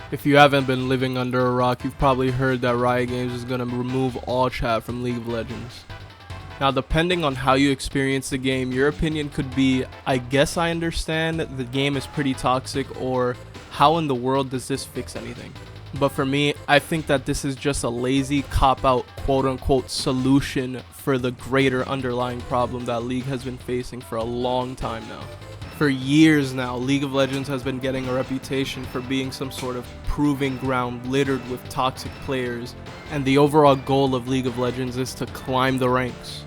If you haven't been living under a rock, you've probably heard that Riot Games is going to remove all chat from League of Legends. Now, depending on how you experience the game, your opinion could be, I guess I understand, the game is pretty toxic, or how in the world does this fix anything? But for me, I think that this is just a lazy cop-out quote-unquote solution for the greater underlying problem that League has been facing for a long time now. For years now, League of Legends has been getting a reputation for being some sort of proving ground littered with toxic players, and the overall goal of League of Legends is to climb the ranks.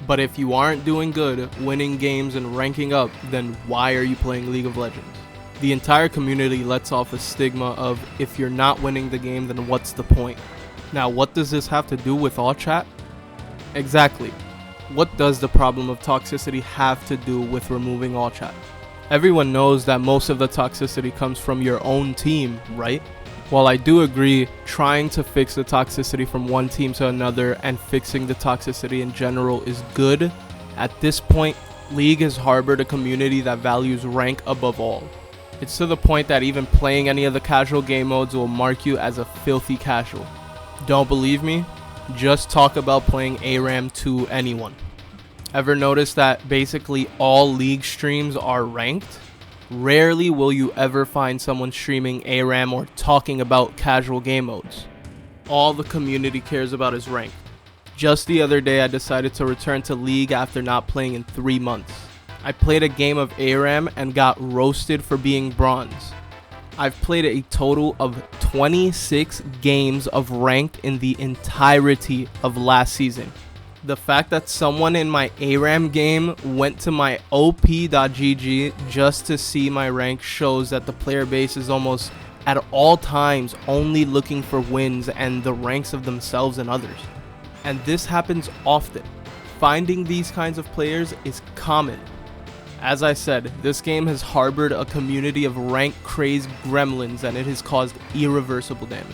But if you aren't doing good, winning games and ranking up, then why are you playing League of Legends? The entire community lets off a stigma of, if you're not winning the game, then what's the point? Now, what does this have to do with all chat? Exactly. What does the problem of toxicity have to do with removing all chat? Everyone knows that most of the toxicity comes from your own team, right? While I do agree, trying to fix the toxicity from one team to another and fixing the toxicity in general is good, at this point, League has harbored a community that values rank above all. It's to the point that even playing any of the casual game modes will mark you as a filthy casual. Don't believe me? Just talk about playing ARAM to anyone. Ever notice that basically all League streams are ranked? Rarely will you ever find someone streaming ARAM or talking about casual game modes. All the community cares about is rank. Just the other day I decided to return to League after not playing in 3 months. I played a game of ARAM and got roasted for being bronze. I've played a total of 26 games of ranked in the entirety of last season. The fact that someone in my ARAM game went to my op.gg just to see my rank shows that the player base is almost at all times only looking for wins and the ranks of themselves and others. And this happens often. Finding these kinds of players is common. As I said, this game has harbored a community of rank-crazed gremlins and it has caused irreversible damage.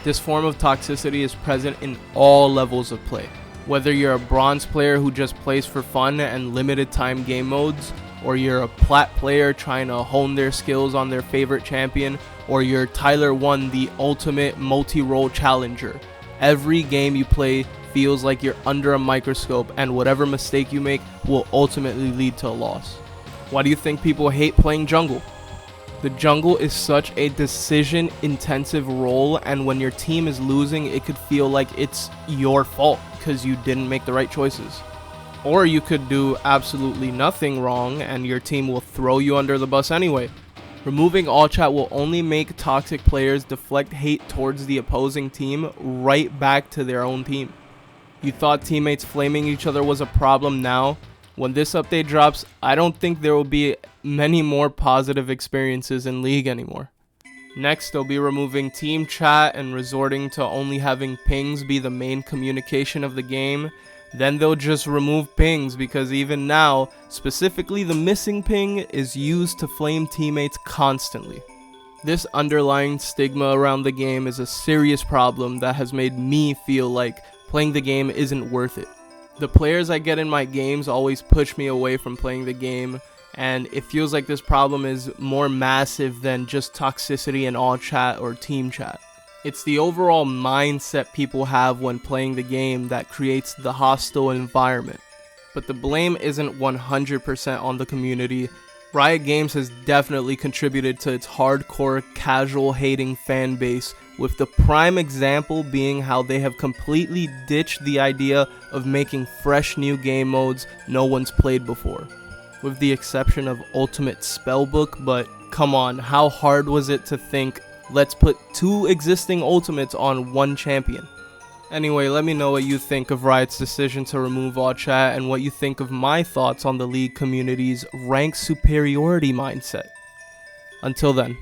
This form of toxicity is present in all levels of play. Whether you're a bronze player who just plays for fun and limited time game modes, or you're a plat player trying to hone their skills on their favorite champion, or you're Tyler 1, the ultimate multi-role challenger, every game you play feels like you're under a microscope and whatever mistake you make will ultimately lead to a loss. Why do you think people hate playing jungle? The jungle is such a decision-intensive role, and when your team is losing, it could feel like it's your fault because you didn't make the right choices. Or you could do absolutely nothing wrong and your team will throw you under the bus anyway. Removing all chat will only make toxic players deflect hate towards the opposing team right back to their own team. You thought teammates flaming each other was a problem now? When this update drops, I don't think there will be many more positive experiences in League anymore. Next, they'll be removing team chat and resorting to only having pings be the main communication of the game. Then they'll just remove pings because even now, specifically the missing ping is used to flame teammates constantly. This underlying stigma around the game is a serious problem that has made me feel like playing the game isn't worth it. The players I get in my games always push me away from playing the game, and it feels like this problem is more massive than just toxicity in all chat or team chat. It's the overall mindset people have when playing the game that creates the hostile environment. But the blame isn't 100% on the community. Riot Games has definitely contributed to its hardcore, casual hating fan base, with the prime example being how they have completely ditched the idea of making fresh new game modes no one's played before. With the exception of Ultimate Spellbook, but come on, how hard was it to think, let's put 2 existing ultimates on 1 champion? Anyway, let me know what you think of Riot's decision to remove all chat and what you think of my thoughts on the League community's rank superiority mindset. Until then.